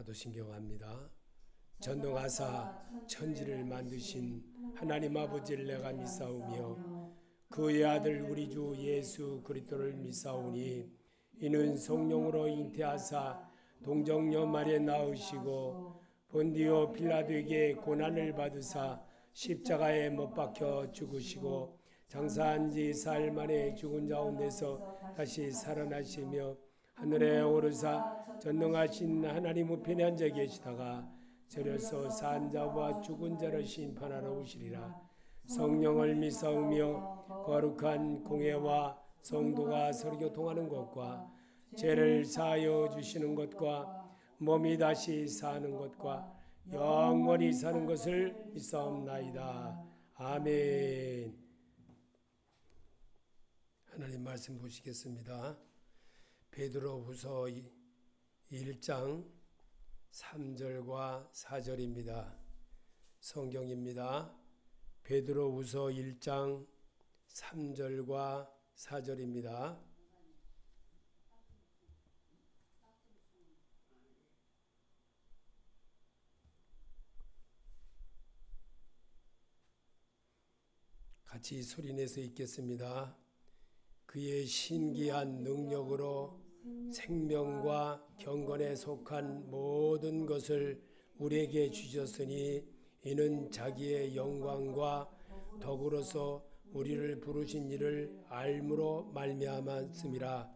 사도신경합니다. 전능하사 천지를 만드신 하나님 아버지를 내가 믿사오며 그의 아들 우리 주 예수 그리스도를 믿사오니 이는 성령으로 잉태하사 동정녀 마리아 낳으시고 본디오 빌라도에게 고난을 받으사 십자가에 못 박혀 죽으시고 장사한 지 4일 만에 죽은 가운데서 다시 살아나시며 하늘에 오르사 전능하신 하나님 우편에 앉아 계시다가 저려서 산 자와 죽은 자를 심판하러 오시리라. 성령을 믿사오며 거룩한 공회와 성도가 서로 교통하는 것과 죄를 사하여 주시는 것과 몸이 다시 사는 것과 영원히 사는 것을 믿사옵나이다. 아멘. 하나님 말씀 보시겠습니다. 베드로후서 1장 3절과 4절입니다. 성경입니다. 베드로후서 1장 3절과 4절입니다. 같이 소리내서 읽겠습니다. 그의 신기한 능력으로 생명과 경건에 속한 모든 것을 우리에게 주셨으니 이는 자기의 영광과 덕으로서 우리를 부르신 이를 알므로 말미암았음이라.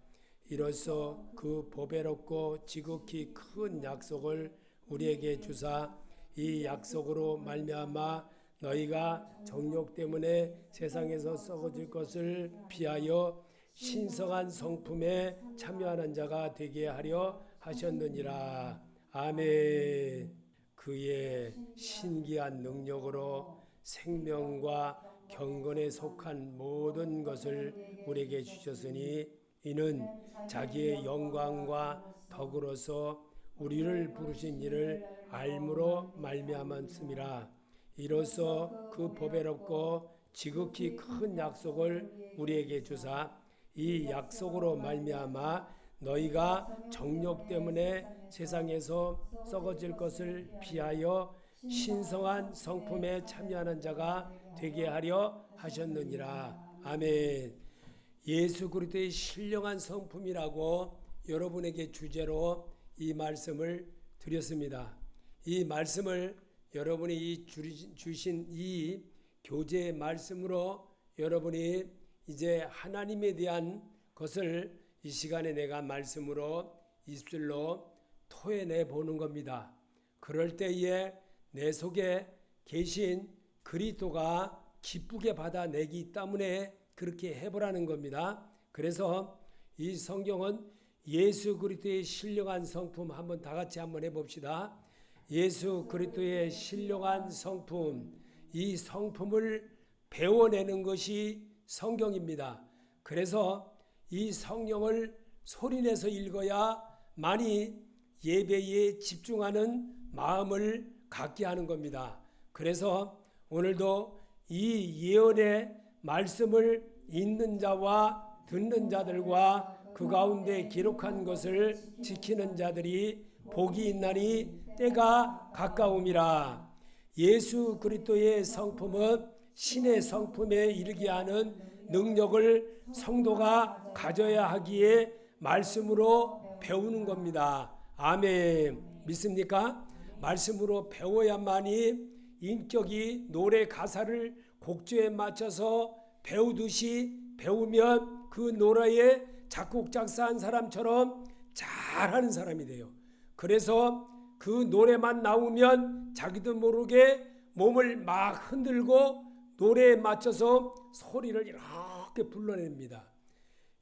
이로써 그 보배롭고 지극히 큰 약속을 우리에게 주사 이 약속으로 말미암아 너희가 정욕 때문에 세상에서 썩어질 것을 피하여 신성한 성품에 참여하는 자가 되게 하려 하셨느니라. 아멘. 그의 신기한 능력으로 생명과 경건에 속한 모든 것을 우리에게 주셨으니 이는 자기의 영광과 덕으로서 우리를 부르신 이를 알므로 말미암았음이라. 이로써 그 보배롭고 지극히 큰 약속을 우리에게 주사 이 약속으로 말미암아 너희가 정욕 때문에 세상에서 썩어질 것을 피하여 신성한 성품에 참여하는 자가 되게 하려 하셨느니라. 아멘. 예수 그리스도의 신령한 성품이라고 여러분에게 주제로 이 말씀을 드렸습니다. 이 말씀을 여러분이 주신 이 교제의 말씀으로 여러분이 이제 하나님에 대한 것을 이 시간에 내가 말씀으로 입술로 토해내 보는 겁니다. 그럴 때에 내 속에 계신 그리스도가 기쁘게 받아내기 때문에 그렇게 해보라는 겁니다. 그래서 이 성경은 예수 그리스도의 신령한 성품 한번 다 같이 한번 해봅시다. 예수 그리스도의 신령한 성품, 이 성품을 배워내는 것이 성경입니다. 그래서 이 성경을 소리내서 읽어야 많이 예배에 집중하는 마음을 갖게 하는 겁니다. 그래서 오늘도 이 예언의 말씀을 읽는 자와 듣는 자들과 그 가운데 기록한 것을 지키는 자들이 복이 있나니 때가 가까움이라. 예수 그리스도의 성품은 신의 성품에 이르게 하는 능력을 성도가 가져야 하기에 말씀으로 배우는 겁니다. 아멘. 믿습니까? 말씀으로 배워야만이 인격이 노래 가사를 곡조에 맞춰서 배우듯이 배우면 그 노래에 작곡 작사한 사람처럼 잘하는 사람이 돼요. 그래서 그 노래만 나오면 자기도 모르게 몸을 막 흔들고 노래에 맞춰서 소리를 이렇게 불러냅니다.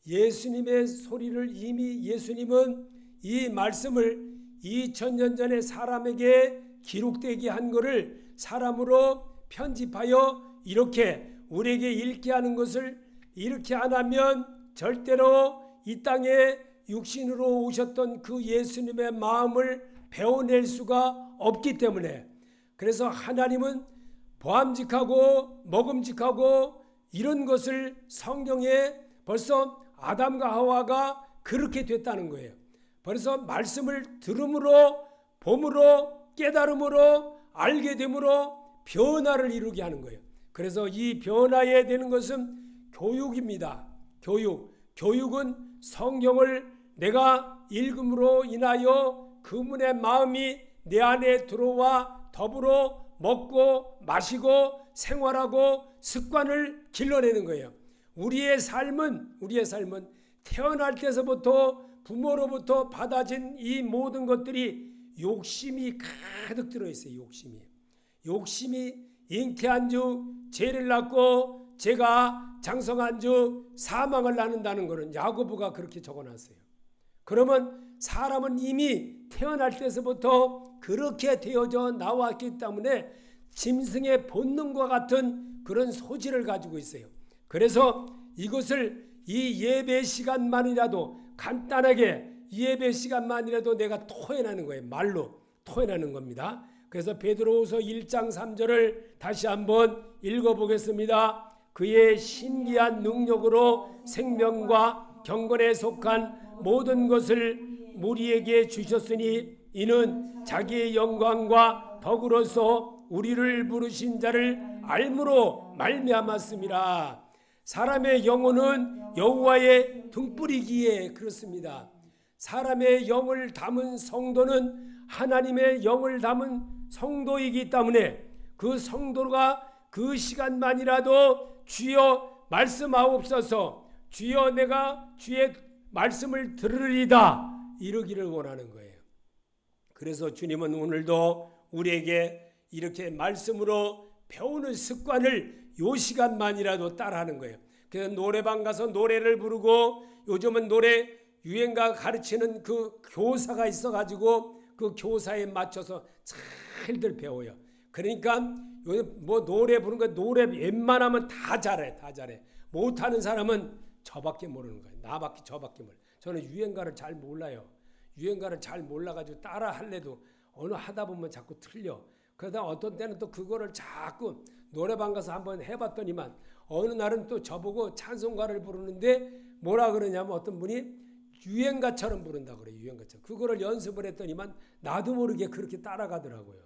예수님의 소리를 이미 예수님은 이 말씀을 2000년 전에 사람에게 기록되게 한 것을 사람으로 편집하여 이렇게 우리에게 읽게 하는 것을 이렇게 안 하면 절대로 이 땅에 육신으로 오셨던 그 예수님의 마음을 배워낼 수가 없기 때문에, 그래서 하나님은 보암직하고 먹음직하고 이런 것을 성경에 벌써 아담과 하와가 그렇게 됐다는 거예요. 벌써 말씀을 들음으로 봄으로 깨달음으로 알게 됨으로 변화를 이루게 하는 거예요. 그래서 이 변화에 되는 것은 교육입니다. 교육은 성경을 내가 읽음으로 인하여 그분의 마음이 내 안에 들어와 더불어 먹고 마시고 생활하고 습관을 길러내는 거예요. 우리의 삶은 태어날 때서부터 부모로부터 받아진 이 모든 것들이 욕심이 가득 들어있어요. 욕심이 잉태한 주 죄를 낳고 죄가 장성한 주 사망을 낳는다는 것은 야고보가 그렇게 적어놨어요. 그러면 사람은 이미 태어날 때서부터 그렇게 되어져 나왔기 때문에 짐승의 본능과 같은 그런 소질을 가지고 있어요. 그래서 이것을 이 예배 시간만이라도 간단하게 예배 시간만이라도 내가 토해내는 거예요. 말로 토해내는 겁니다. 그래서 베드로후서 1장 3절을 다시 한번 읽어보겠습니다. 그의 신기한 능력으로 생명과 경건에 속한 모든 것을 우리에게 주셨으니 이는 자기의 영광과 덕으로서 우리를 부르신 자를 알므로 말미암았음이라. 사람의 영혼은 여호와의 등불이기에 그렇습니다. 사람의 영을 담은 성도는 하나님의 영을 담은 성도이기 때문에 그 성도가 그 시간만이라도 주여 말씀하옵소서, 주여 내가 주의 말씀을 들으리다 이러기를 원하는 거예요. 그래서 주님은 오늘도 우리에게 이렇게 말씀으로 배우는 습관을 요 시간만이라도 따라하는 거예요. 그래서 노래방 가서 노래를 부르고, 요즘은 노래 유행가 가르치는 그 교사가 있어가지고 그 교사에 맞춰서 잘들 배워요. 그러니까 뭐 노래 부르는 거 노래 웬만하면 다 잘해. 못하는 사람은 저밖에 모르는 거예요. 나밖에 저밖에 몰라요. 저는 유행가를 잘 몰라요. 유행가를 잘 몰라가지고 따라 할래도 어느 하다 보면 자꾸 틀려. 그러다 어떤 때는 또 그거를 자꾸 노래방 가서 한번 해봤더니만 어느 날은 또 저보고 찬송가를 부르는데 뭐라 그러냐면 어떤 분이 유행가처럼 부른다 그래요. 유행가처럼. 그거를 연습을 했더니만 나도 모르게 그렇게 따라가더라고요.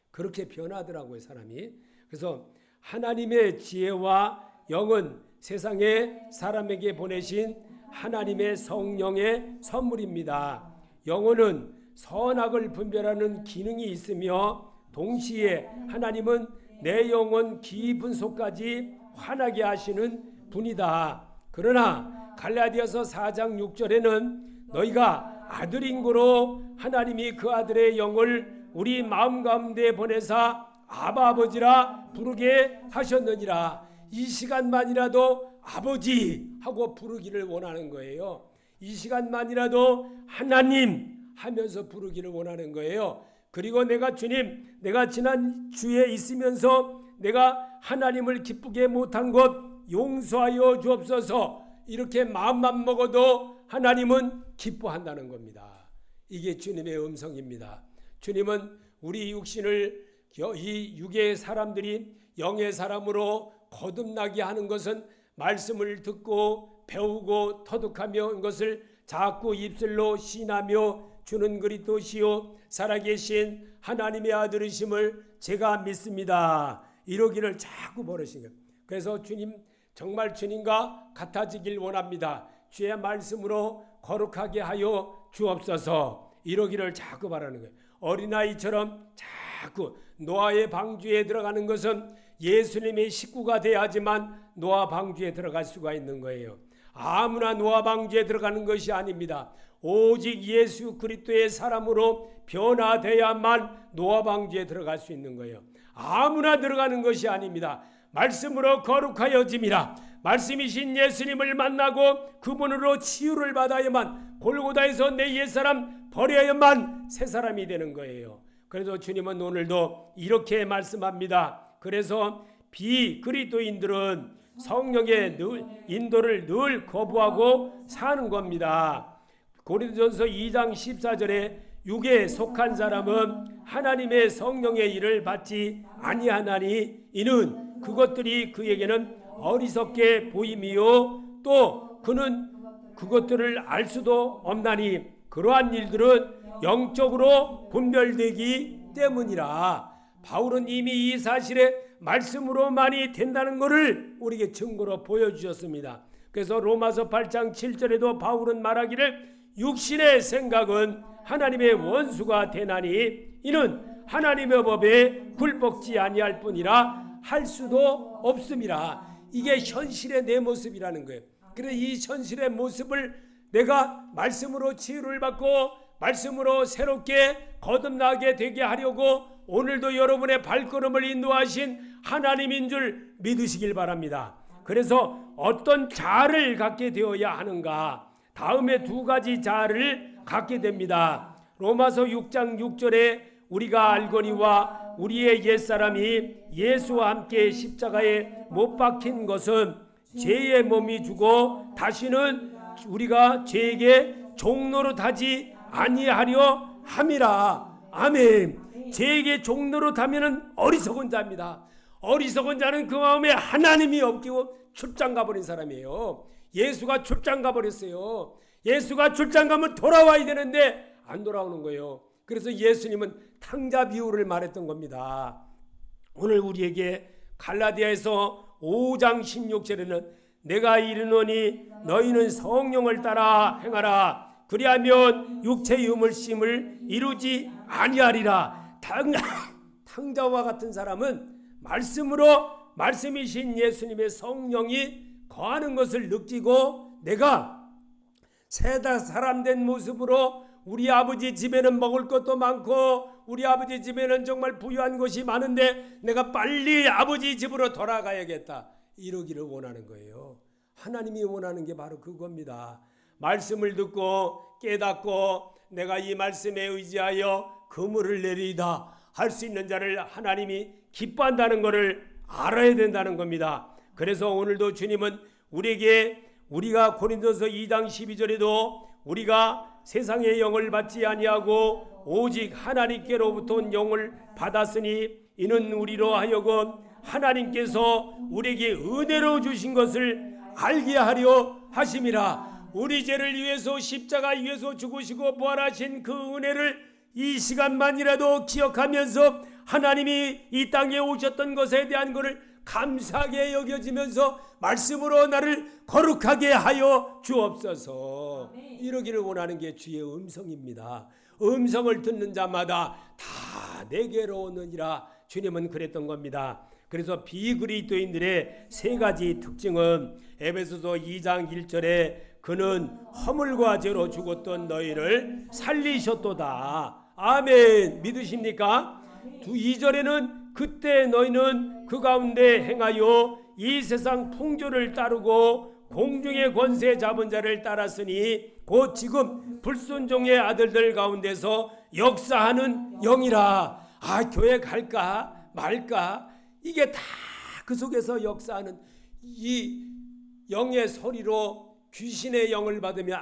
그렇게 변하더라고요, 사람이. 그래서 하나님의 지혜와 영은 세상에 사람에게 보내신 하나님의 성령의 선물입니다. 영혼은 선악을 분별하는 기능이 있으며 동시에 하나님은 내 영혼 깊은 속까지 환하게 하시는 분이다. 그러나 갈라디아서 4장 6절에는 너희가 아들인 고로 하나님이 그 아들의 영을 우리 마음 가운데 보내사 아바 아버지라 부르게 하셨느니라. 이 시간만이라도 아버지 하고 부르기를 원하는 거예요. 이 시간만이라도 하나님 하면서 부르기를 원하는 거예요. 그리고 내가 주님, 내가 지난 주에 있으면서 내가 하나님을 기쁘게 못한 것 용서하여 주옵소서. 이렇게 마음만 먹어도 하나님은 기뻐한다는 겁니다. 이게 주님의 음성입니다. 주님은 우리 육신을, 이 육의 사람들이 영의 사람으로 거듭나게 하는 것은 말씀을 듣고 배우고 터득하며 것을 자꾸 입술로 신하며 주는 그리스도시요 살아계신 하나님의 아들이심을 제가 믿습니다. 이러기를 자꾸 버르신 거예요. 그래서 주님, 정말 주님과 같아지길 원합니다. 주의 말씀으로 거룩하게 하여 주옵소서. 이러기를 자꾸 바라는 거예요. 어린아이처럼 자꾸 노아의 방주에 들어가는 것은 예수님의 식구가 돼야지만 노아 방주에 들어갈 수가 있는 거예요. 아무나 노아 방주에 들어가는 것이 아닙니다. 오직 예수 그리스도의 사람으로 변화돼야만 노아 방주에 들어갈 수 있는 거예요. 아무나 들어가는 것이 아닙니다. 말씀으로 거룩하여짐이라. 말씀이신 예수님을 만나고 그분으로 치유를 받아야만, 골고다에서 내 옛사람 버려야만 새 사람이 되는 거예요. 그래서 주님은 오늘도 이렇게 말씀합니다. 그래서 비그리스도인들은 성령의 인도를 늘 거부하고 사는 겁니다. 고린도전서 2장 14절에 육에 속한 사람은 하나님의 성령의 일을 받지 아니하나니 이는 그것들이 그에게는 어리석게 보임이요 또 그는 그것들을 알 수도 없나니 그러한 일들은 영적으로 분별되기 때문이라. 바울은 이미 이 사실에 말씀으로 많이 된다는 것을 우리에게 증거로 보여주셨습니다. 그래서 로마서 8장 7절에도 바울은 말하기를 육신의 생각은 하나님의 원수가 되나니 이는 하나님의 법에 굴복지 아니할 뿐이라 할 수도 없음이라. 이게 현실의 내 모습이라는 거예요. 그래서 이 현실의 모습을 내가 말씀으로 치유를 받고 말씀으로 새롭게 거듭나게 되게 하려고 오늘도 여러분의 발걸음을 인도하신 하나님인 줄 믿으시길 바랍니다. 그래서 어떤 자아를 갖게 되어야 하는가? 다음에 두 가지 자아를 갖게 됩니다. 로마서 6장 6절에 우리가 알거니와 우리의 옛사람이 예수와 함께 십자가에 못 박힌 것은 죄의 몸이 주고 다시는 우리가 죄에게 종노릇하지 아니하려 함이라. 아멘. 죄에게 종노릇하면은 어리석은 자입니다. 어리석은 자는 그 마음에 하나님이 없고 출장 가버린 사람이에요. 예수가 출장 가버렸어요. 예수가 출장 가면 돌아와야 되는데 안 돌아오는 거예요. 그래서 예수님은 탕자 비유를 말했던 겁니다. 오늘 우리에게 갈라디아에서 5장 16절에는 내가 이르노니 너희는 성령을 따라 행하라. 그리하면 육체의 음을심을 이루지 아니하리라. 탕자와 같은 사람은 말씀이신 예수님의 성령이 거하는 것을 느끼고 내가 새다 사람 된 모습으로 우리 아버지 집에는 먹을 것도 많고 우리 아버지 집에는 정말 부유한 것이 많은데 내가 빨리 아버지 집으로 돌아가야겠다 이러기를 원하는 거예요. 하나님이 원하는 게 바로 그겁니다. 말씀을 듣고 깨닫고 내가 이 말씀에 의지하여 그물을 내리다 할 수 있는 자를 하나님이 기뻐한다는 것을 알아야 된다는 겁니다. 그래서 오늘도 주님은 우리가 고린도서 2장 12절에도 우리가 세상의 영을 받지 아니하고 오직 하나님께로부터 온 영을 받았으니 이는 우리로 하여금 하나님께서 우리에게 은혜로 주신 것을 알게 하려 하심이라. 우리 죄를 위해서 십자가 위에서 죽으시고 부활하신 그 은혜를 이 시간만이라도 기억하면서 하나님이 이 땅에 오셨던 것에 대한 것을 감사하게 여겨지면서 말씀으로 나를 거룩하게 하여 주옵소서. 이러기를 원하는 게 주의 음성입니다. 음성을 듣는 자마다 다 내게로 오느니라 주님은 그랬던 겁니다. 그래서 비그리스도인들의 세 가지 특징은 에베소서 2장 1절에 그는 허물과 죄로 죽었던 너희를 살리셨도다. 아멘. 믿으십니까? 2절에는 그때 너희는 그 가운데 행하여 이 세상 풍조를 따르고 공중의 권세 잡은 자를 따랐으니 곧 지금 불순종의 아들들 가운데서 역사하는 영이라. 교회 갈까 말까 이게 다 그 속에서 역사하는 이 영의 소리로 귀신의 영을 받으면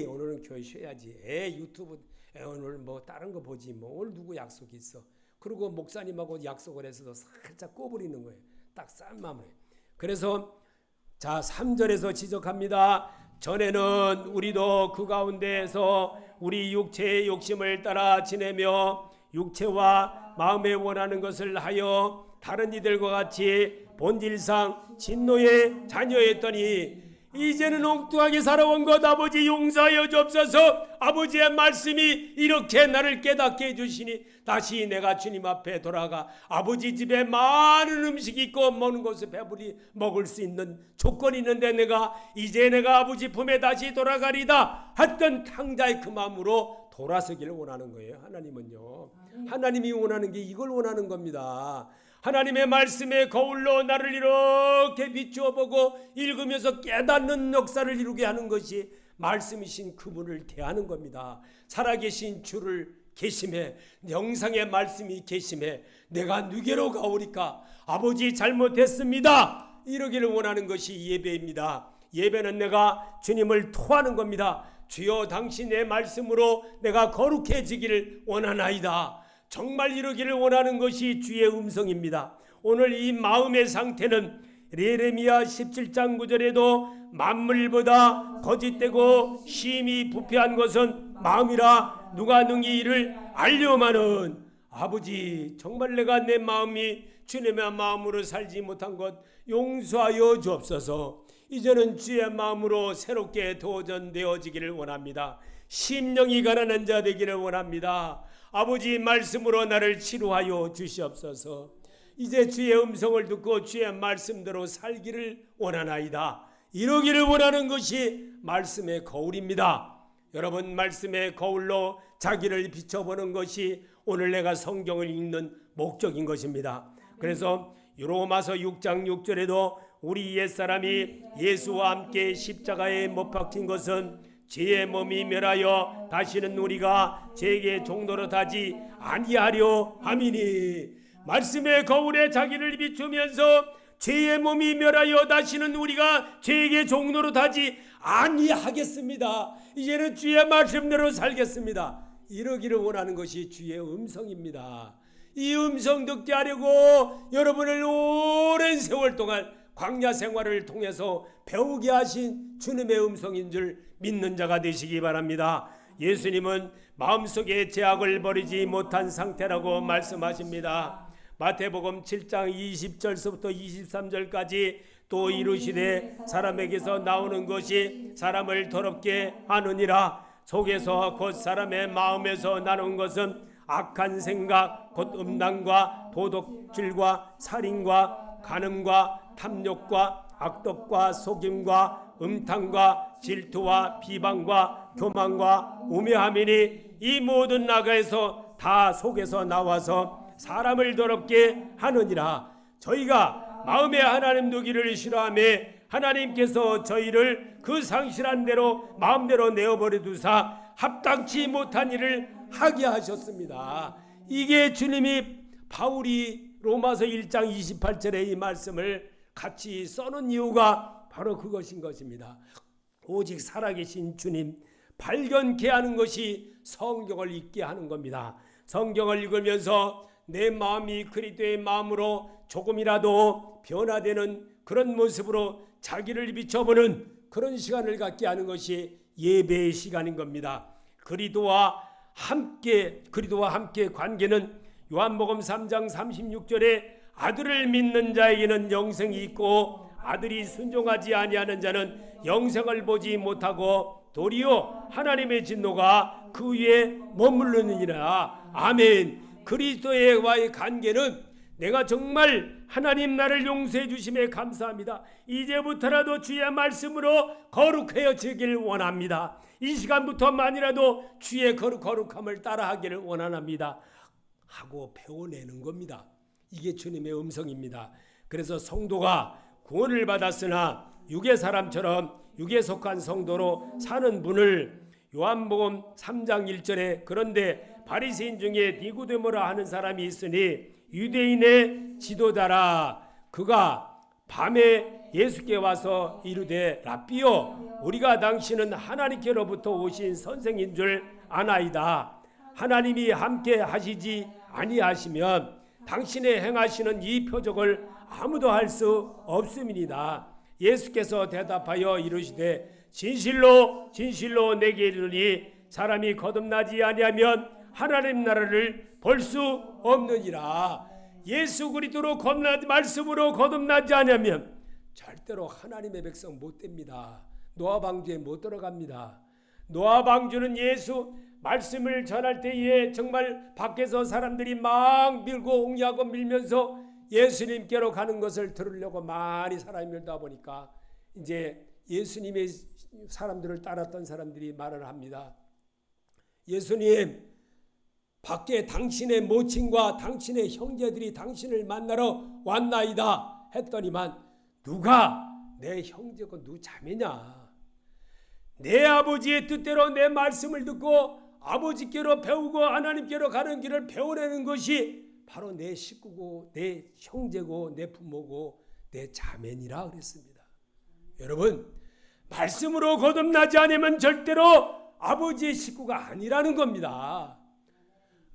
오늘은 교회 쉬어야지. 유튜브 오늘 뭐 다른 거 보지 뭐 오늘 누구 약속이 있어. 그리고 목사님하고 약속을 해서도 살짝 꼬부리는 거예요. 딱 싼 마음으로. 그래서 자 3절에서 지적합니다. 전에는 우리도 그 가운데에서 우리 육체의 욕심을 따라 지내며 육체와 마음에 원하는 것을 하여 다른 이들과 같이 본질상 진노의 자녀였더니 이제는 엉뚱하게 살아온 것 아버지 용서하여 주옵소서. 아버지의 말씀이 이렇게 나를 깨닫게 해주시니 다시 내가 주님 앞에 돌아가 아버지 집에 많은 음식이 있고 먹는 것을 배불리 먹을 수 있는 조건이 있는데 내가 아버지 품에 다시 돌아가리다 했던 탕자의 그 마음으로 돌아서기를 원하는 거예요. 하나님은요. 하나님이 원하는 게 이걸 원하는 겁니다. 하나님의 말씀의 거울로 나를 이렇게 비추어 보고 읽으면서 깨닫는 역사를 이루게 하는 것이 말씀이신 그분을 대하는 겁니다. 살아계신 주를 계심해 영상의 말씀이 계심해 내가 누게로 가오리까 아버지 잘못했습니다 이러기를 원하는 것이 예배입니다. 예배는 내가 주님을 토하는 겁니다. 주여 당신의 말씀으로 내가 거룩해지기를 원하나이다. 정말 이루기를 원하는 것이 주의 음성입니다. 오늘 이 마음의 상태는 예레미야 17장 9절에도 만물보다 거짓되고 심히 부패한 것은 마음이라 누가 능히 이를 알려마는 아버지, 정말 내가 내 마음이 주님의 마음으로 살지 못한 것 용서하여 주옵소서. 이제는 주의 마음으로 새롭게 도전되어지기를 원합니다. 심령이 가난한 자 되기를 원합니다. 아버지, 말씀으로 나를 치료하여 주시옵소서. 이제 주의 음성을 듣고 주의 말씀대로 살기를 원하나이다. 이러기를 원하는 것이 말씀의 거울입니다. 여러분, 말씀의 거울로 자기를 비춰보는 것이 오늘 내가 성경을 읽는 목적인 것입니다. 그래서 로마서 6장 6절에도 우리 옛사람이 예수와 함께 십자가에 못 박힌 것은 죄의 몸이 멸하여 다시는 우리가 죄의 종노릇 하지 아니하려 함이니, 말씀의 거울에 자기를 비추면서 죄의 몸이 멸하여 다시는 우리가 죄의 종노릇 하지 아니하겠습니다. 이제는 주의 말씀대로 살겠습니다. 이러기를 원하는 것이 주의 음성입니다. 이 음성 듣게 하려고 여러분을 오랜 세월 동안 광야 생활을 통해서 배우게 하신 주님의 음성인 줄 믿는 자가 되시기 바랍니다. 예수님은 마음속에 죄악을 버리지 못한 상태라고 말씀하십니다. 마태복음 7장 20절서부터 23절까지 또 이르시되 사람에게서 나오는 것이 사람을 더럽게 하느니라. 속에서 곧 사람의 마음에서 나오는 것은 악한 생각 곧 음란과 도덕질과 살인과 간음과 탐욕과 악독과 속임과 음탕과 질투와 비방과 교만과 우매함이니 이 모든 나가에서 다 속에서 나와서 사람을 더럽게 하느니라. 저희가 마음에 하나님 두기를 싫어하며 하나님께서 저희를 그 상실한 대로 마음대로 내어버려 두사 합당치 못한 일을 하게 하셨습니다. 이게 주님이 바울이 로마서 1장 28절에 이 말씀을 같이 써놓은 이유가 바로 그것인 것입니다. 오직 살아계신 주님 발견케 하는 것이 성경을 읽게 하는 겁니다. 성경을 읽으면서 내 마음이 그리스도의 마음으로 조금이라도 변화되는 그런 모습으로 자기를 비춰보는 그런 시간을 갖게 하는 것이 예배의 시간인 겁니다. 그리스도와 함께 관계는 요한복음 3장 36절에 아들을 믿는 자에게는 영생이 있고 아들이 순종하지 아니하는 자는 영생을 보지 못하고 도리어 하나님의 진노가 그 위에 머무르느니라. 아멘. 그리스도와의 관계는 내가 정말 하나님 나를 용서해 주심에 감사합니다. 이제부터라도 주의 말씀으로 거룩해지길 원합니다. 이 시간부터만이라도 주의 거룩함을 따라하기를 원합니다 하고 배워내는 겁니다. 이게 주님의 음성입니다. 그래서 성도가 구원을 받았으나 육의 사람처럼 육에 속한 성도로 사는 분을 요한복음 3장 1절에 그런데 바리새인 중에 니고데모라 하는 사람이 있으니 유대인의 지도자라. 그가 밤에 예수께 와서 이르되 랍비여 우리가 당신은 하나님께로부터 오신 선생인 줄 아나이다. 하나님이 함께 하시지 아니하시면 당신의 행하시는 이 표적을 아무도 할 수 없음이니이다. 예수께서 대답하여 이르시되 진실로 진실로 내게 이르니 사람이 거듭나지 아니하면 하나님 나라를 볼 수 없느니라. 예수 그리스도로 말씀으로 거듭나지 않으면 절대로 하나님의 백성 못 됩니다. 노아 방주에 못 들어갑니다. 노아 방주는 예수 말씀을 전할 때에 정말 밖에서 사람들이 막 밀고 옹야고 밀면서 예수님께로 가는 것을 들으려고 많이 사람이 밀다 보니까 이제 예수님의 사람들을 따랐던 사람들이 말을 합니다. 예수님, 밖에 당신의 모친과 당신의 형제들이 당신을 만나러 왔나이다 했더니만 누가 내 형제고 누 자매냐? 내 아버지의 뜻대로 내 말씀을 듣고 아버지께로 배우고 하나님께로 가는 길을 배워내는 것이 바로 내 식구고 내 형제고 내 부모고 내 자매니라 그랬습니다. 여러분, 말씀으로 거듭나지 않으면 절대로 아버지의 식구가 아니라는 겁니다.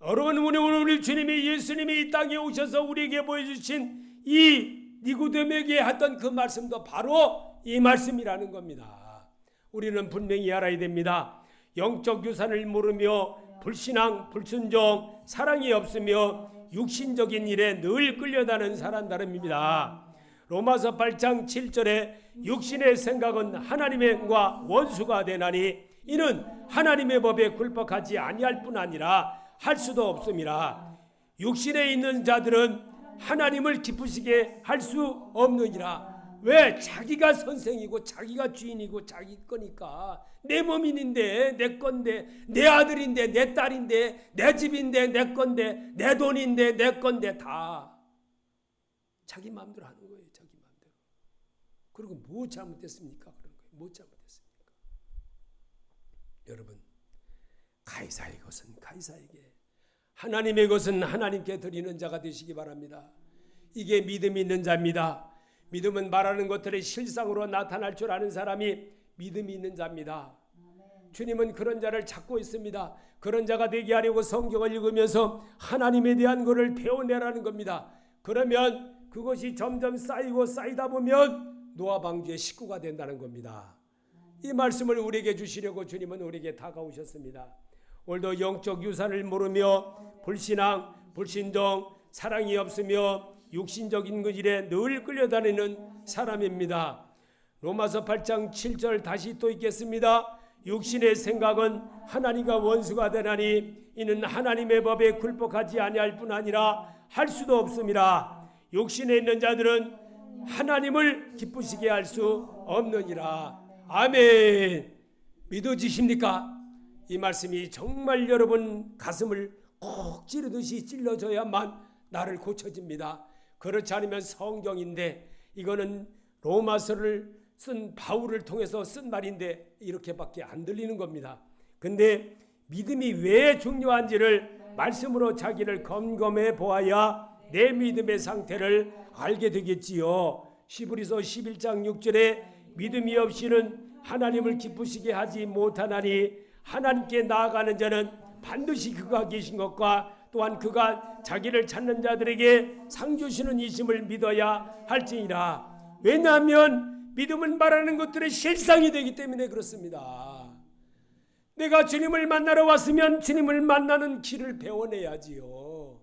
여러분, 우리 주님이 예수님이 이 땅에 오셔서 우리에게 보여주신 이 니고데모에게 했던 그 말씀도 바로 이 말씀이라는 겁니다. 우리는 분명히 알아야 됩니다. 영적 유산을 모르며 불신앙, 불순종, 사랑이 없으며 육신적인 일에 늘 끌려다는 사람들입니다. 로마서 8장 7절에 육신의 생각은 하나님과 원수가 되나니 이는 하나님의 법에 굴복하지 아니할 뿐 아니라 할 수도 없음이라. 육신에 있는 자들은 하나님을 기쁘시게 할 수 없느니라. 왜? 자기가 선생이고 자기가 주인이고 자기 거니까. 내 몸인데 내 건데, 내 아들인데 내 딸인데, 내 집인데 내 건데, 내 돈인데 내 건데, 다 자기 마음대로 하는 거예요. 자기 마음대로. 그리고 뭐 잘못됐습니까? 그런 거예요. 뭐 잘못됐습니까? 여러분, 가이사의 것은 가이사에게, 하나님의 것은 하나님께 드리는 자가 되시기 바랍니다. 이게 믿음이 있는 자입니다. 믿음은 말하는 것들의 실상으로 나타날 줄 아는 사람이 믿음이 있는 자입니다. 주님은 그런 자를 찾고 있습니다. 그런 자가 되게 하려고 성경을 읽으면서 하나님에 대한 것을 배워내라는 겁니다. 그러면 그것이 점점 쌓이고 쌓이다 보면 노아 방주의 식구가 된다는 겁니다. 이 말씀을 우리에게 주시려고 주님은 우리에게 다가오셨습니다. 오늘도 영적 유산을 모르며 불신앙, 불신종, 사랑이 없으며 육신적인 그 일에 늘 끌려다니는 사람입니다. 로마서 8장 7절 다시 또 읽겠습니다. 육신의 생각은 하나님과 원수가 되나니 이는 하나님의 법에 굴복하지 아니할 뿐 아니라 할 수도 없음이라. 육신에 있는 자들은 하나님을 기쁘시게 할 수 없느니라. 아멘. 믿어지십니까? 이 말씀이 정말 여러분 가슴을 꼭 찌르듯이 찔러줘야만 나를 고쳐집니다. 그렇지 않으면 성경인데, 이거는 로마서를 쓴 바울을 통해서 쓴 말인데 이렇게밖에 안 들리는 겁니다. 근데 믿음이 왜 중요한지를 말씀으로 자기를 점검해 보아야 내 믿음의 상태를 알게 되겠지요. 히브리서 11장 6절에 믿음이 없이는 하나님을 기쁘시게 하지 못하나니 하나님께 나아가는 자는 반드시 그가 계신 것과 또한 그가 자기를 찾는 자들에게 상 주시는 이심을 믿어야 할지니라. 왜냐하면 믿음은 말하는 것들의 실상이 되기 때문에 그렇습니다. 내가 주님을 만나러 왔으면 주님을 만나는 길을 배워내야지요.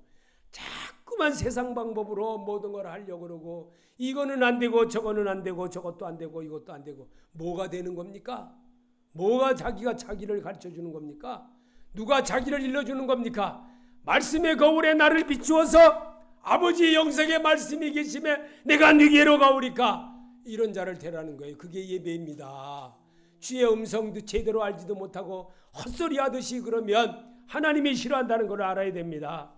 자꾸만 세상 방법으로 모든 걸 하려고 그러고, 이거는 안 되고 저거는 안 되고 저것도 안 되고 이것도 안 되고, 뭐가 되는 겁니까? 뭐가 자기가 자기를 가르쳐주는 겁니까? 누가 자기를 일러주는 겁니까? 말씀의 거울에 나를 비추어서 아버지의 영생의 말씀이 계심에 내가 네게로 가오리까? 이런 자를 대라는 거예요. 그게 예배입니다. 주의 음성도 제대로 알지도 못하고 헛소리하듯이 그러면 하나님이 싫어한다는 걸 알아야 됩니다.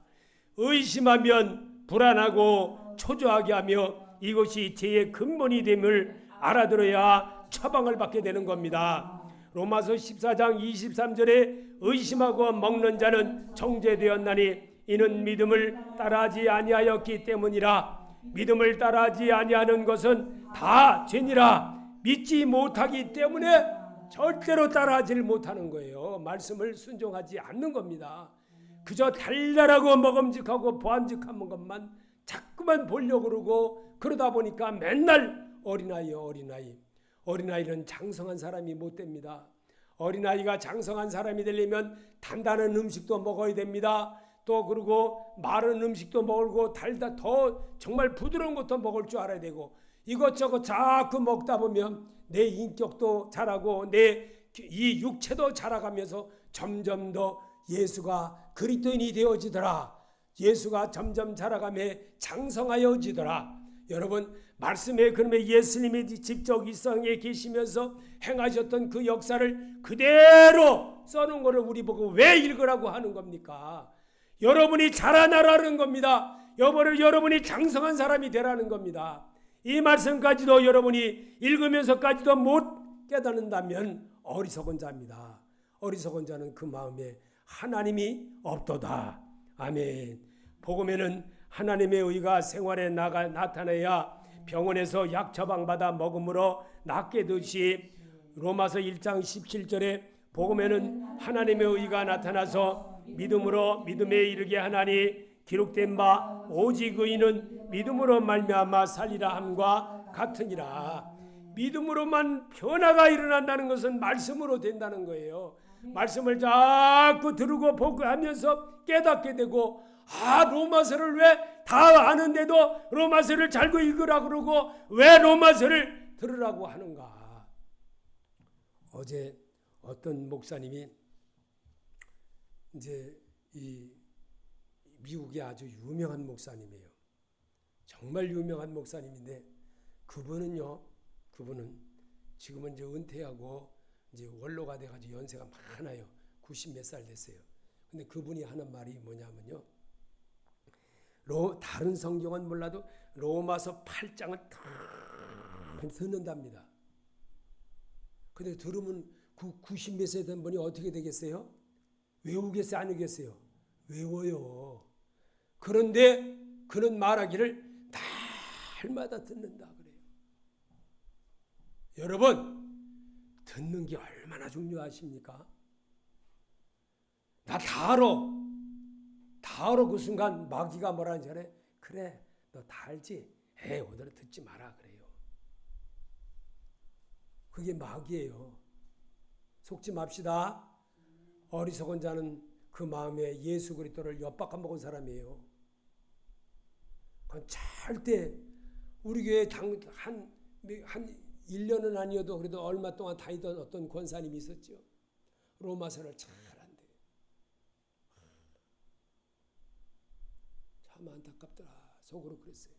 의심하면 불안하고 초조하게 하며 이것이 죄의 근본이 됨을 알아들어야 처방을 받게 되는 겁니다. 로마서 14장 23절에 의심하고 먹는 자는 정죄되었나니 이는 믿음을 따라하지 아니하였기 때문이라. 믿음을 따라하지 아니하는 것은 다 죄니라. 믿지 못하기 때문에 절대로 따라하지를 못하는 거예요. 말씀을 순종하지 않는 겁니다. 그저 달달하고 먹음직하고 보암직한 것만 자꾸만 보려고 그러고, 그러다 보니까 맨날 어린아이요, 어린아이. 어린아이는 장성한 사람이 못 됩니다. 어린아이가 장성한 사람이 되려면 단단한 음식도 먹어야 됩니다. 또 그리고 마른 음식도 먹고 더 정말 부드러운 것도 먹을 줄 알아야 되고, 이것저것 자꾸 먹다 보면 내 인격도 자라고 내 이 육체도 자라가면서 점점 더 예수가 그리스도인이 되어지더라. 예수가 점점 자라가며 장성하여지더라. 여러분, 말씀에 그러면 예수님이 직접 이 세상에 계시면서 행하셨던 그 역사를 그대로 써놓은 것을 우리 보고 왜 읽으라고 하는 겁니까? 여러분이 자라나라는 겁니다. 여러분이 장성한 사람이 되라는 겁니다. 이 말씀까지도 여러분이 읽으면서까지도 못 깨닫는다면 어리석은 자입니다. 어리석은 자는 그 마음에 하나님이 없도다. 아멘. 복음에는 하나님의 의가 생활에 나타나야 병원에서 약 처방받아 먹음으로 낫게 되듯이 로마서 1장 17절에 복음에는 하나님의 의가 나타나서 믿음으로 믿음에 이르게 하나니 기록된 바 오직 의인은 믿음으로 말미암아 살리라 함과 같으니라. 믿음으로만 변화가 일어난다는 것은 말씀으로 된다는 거예요. 말씀을 자꾸 들고 보고 하면서 깨닫게 되고, 로마서를 왜 다 아는데도 로마서를 잘 읽으라 그러고 왜 로마서를 들으라고 하는가. 어제 어떤 목사님이 이제 이 미국의 아주 유명한 목사님이에요. 정말 유명한 목사님인데 그분은 지금은 이제 은퇴하고 이제 원로가 돼가지고 연세가 많아요. 90 몇 살 됐어요. 근데 그분이 하는 말이 뭐냐면요. 다른 성경은 몰라도 로마서 8장은 다 듣는답니다. 근데 들으면 90 몇 세 된 분이 어떻게 되겠어요? 외우겠어요? 안 외우겠어요? 외워요. 그런데 그는 말하기를 날마다 듣는다 그래요. 여러분, 듣는 게 얼마나 중요하십니까? 나 다 알아. 다 알아. 그 순간 마귀가 뭐라는 줄 알아요? 그래, 너 다 알지? 오늘은 듣지 마라 그래요. 그게 마귀예요. 속지 맙시다. 어리석은 자는 그 마음에 예수 그리스도를 엿박아 먹은 사람이에요. 그건 절대 우리 교회 한 1년은 아니어도 그래도 얼마 동안 다니던 어떤 권사님이 있었죠. 로마서를 잘 안대. 참 안타깝더라. 속으로 그랬어요.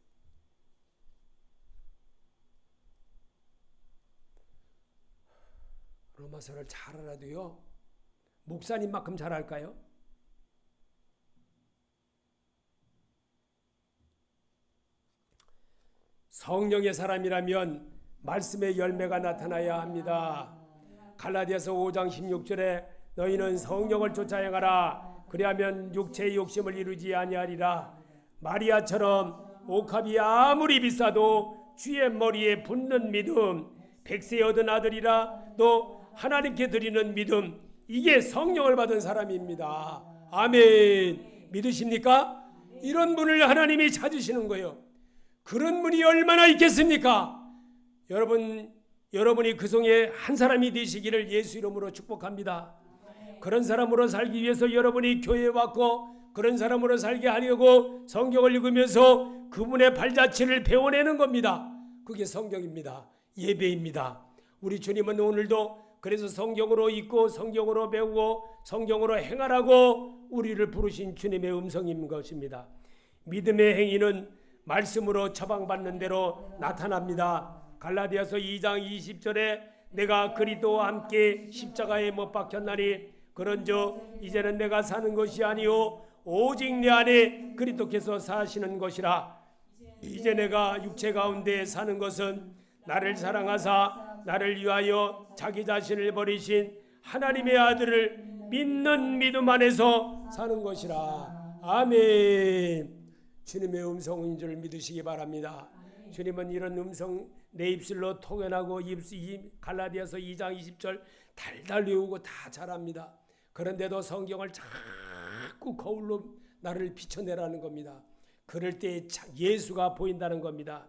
로마서를 잘 알아도요. 목사님만큼 잘 알까요? 성령의 사람이라면 말씀의 열매가 나타나야 합니다. 갈라디아서 5장 16절에 너희는 성령을 쫓아 행하라. 그리하면 육체의 욕심을 이루지 아니하리라. 마리아처럼 옥합이 아무리 비싸도 주의 머리에 붙는 믿음, 백세 얻은 아들이라 또 하나님께 드리는 믿음, 이게 성령을 받은 사람입니다. 아멘. 믿으십니까? 이런 분을 하나님이 찾으시는 거예요. 그런 분이 얼마나 있겠습니까? 여러분이 그 중에 한 사람이 되시기를 예수 이름으로 축복합니다. 그런 사람으로 살기 위해서 여러분이 교회에 왔고 그런 사람으로 살게 하려고 성경을 읽으면서 그분의 발자취를 배워내는 겁니다. 그게 성경입니다. 예배입니다. 우리 주님은 오늘도 그래서 성경으로 읽고 성경으로 배우고 성경으로 행하라고 우리를 부르신 주님의 음성인 것입니다. 믿음의 행위는 말씀으로 처방받는 대로 나타납니다. 갈라디아서 2장 20절에 내가 그리스도와 함께 십자가에 못 박혔나니 그런즉 이제는 내가 사는 것이 아니요 오직 내 안에 그리스도께서 사시는 것이라. 이제 내가 육체 가운데 사는 것은 나를 사랑하사 나를 위하여 자기 자신을 버리신 하나님의 아들을 믿는 믿음 안에서 사는 것이라. 아멘. 주님의 음성인 줄 믿으시기 바랍니다. 주님은 이런 음성 내 입술로 통연하고 갈라디아서 2장 20절 달달 외우고 다 잘합니다. 그런데도 성경을 자꾸 거울로 나를 비춰내라는 겁니다. 그럴 때 예수가 보인다는 겁니다.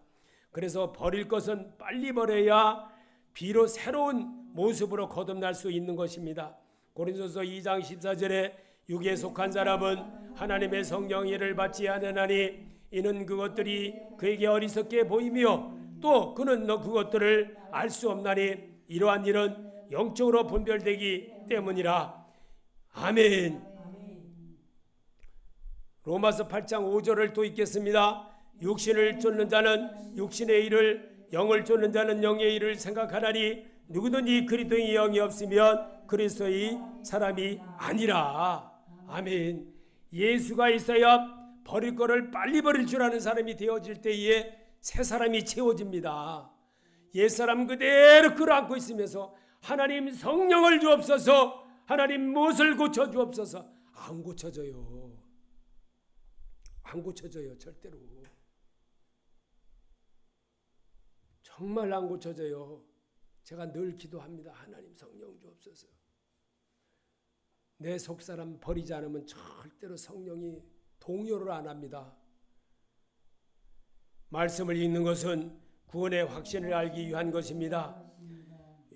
그래서 버릴 것은 빨리 버려야 비로 새로운 모습으로 거듭날 수 있는 것입니다. 고린도서 2장 14절에 육에 속한 사람은 하나님의 성령의 일을 받지 않으나니 이는 그것들이 그에게 어리석게 보이며 또 그는 그것들을 알 수 없나니 이러한 일은 영적으로 분별되기 때문이라. 아멘. 로마서 8장 5절을 또 읽겠습니다. 육신을 쫓는 자는 육신의 일을, 영을 쫓는 자는 영의 일을 생각하나니 누구든지 그리스도의 영이 없으면 그리스도의 사람이 아니라. 아멘. 예수가 있어야 버릴 거를 빨리 버릴 줄 아는 사람이 되어질 때에 새 사람이 채워집니다. 옛사람 그대로 끌어안고 있으면서 하나님 성령을 주옵소서, 하나님 무엇을 고쳐주옵소서. 안 고쳐져요. 안 고쳐져요. 절대로. 정말 안 고쳐져요. 제가 늘 기도합니다. 하나님 성령 주옵소서. 내 속사람 버리지 않으면 절대로 성령이 동요를 안 합니다. 말씀을 읽는 것은 구원의 확신을 알기 위한 것입니다.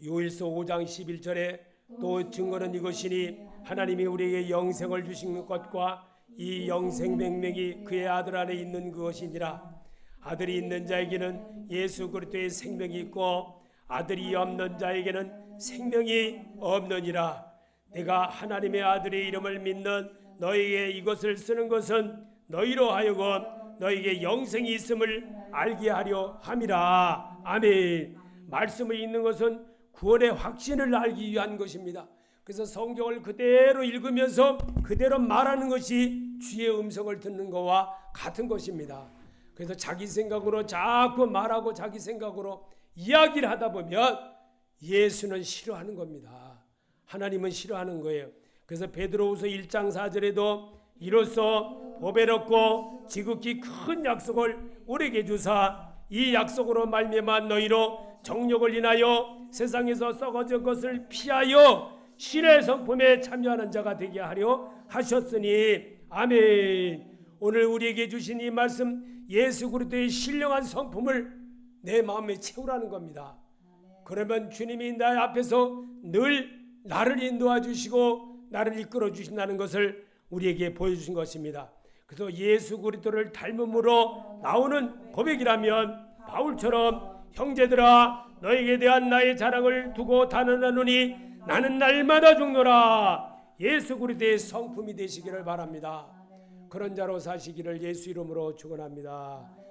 요일서 5장 11절에 또 증거는 이것이니 하나님이 우리에게 영생을 주신 것과 이 영생 생명이 그의 아들 안에 있는 그것이니라. 아들이 있는 자에게는 예수 그리스도의 생명이 있고 아들이 없는 자에게는 생명이 없느니라. 내가 하나님의 아들의 이름을 믿는 너희에게 이것을 쓰는 것은 너희로 하여금 너희에게 영생이 있음을 알게 하려 함이라. 아멘. 말씀을 읽는 것은 구원의 확신을 알기 위한 것입니다. 그래서 성경을 그대로 읽으면서 그대로 말하는 것이 주의 음성을 듣는 것과 같은 것입니다. 그래서 자기 생각으로 자꾸 말하고 자기 생각으로 이야기를 하다 보면 예수는 싫어하는 겁니다. 하나님은 싫어하는 거예요. 그래서 베드로후서 1장 4절에도 이로써 보배롭고 지극히 큰 약속을 우리에게 주사 이 약속으로 말미암아 너희로 정욕을 인하여 세상에서 썩어질 것을 피하여 신의 성품에 참여하는 자가 되게 하려 하셨으니 아멘. 오늘 우리에게 주신 이 말씀 예수 그리스도의 신령한 성품을 내 마음에 채우라는 겁니다. 그러면 주님이 나의 앞에서 늘 나를 인도해 주시고 나를 이끌어 주신다는 것을 우리에게 보여주신 것입니다. 그래서 예수 그리스도를 닮음으로 나오는 고백이라면 바울처럼 형제들아 너에게 대한 나의 자랑을 두고 단언하노니 나는 날마다 죽노라. 예수 그리스도의 성품이 되시기를 바랍니다. 그런 자로 사시기를 예수 이름으로 축원합니다.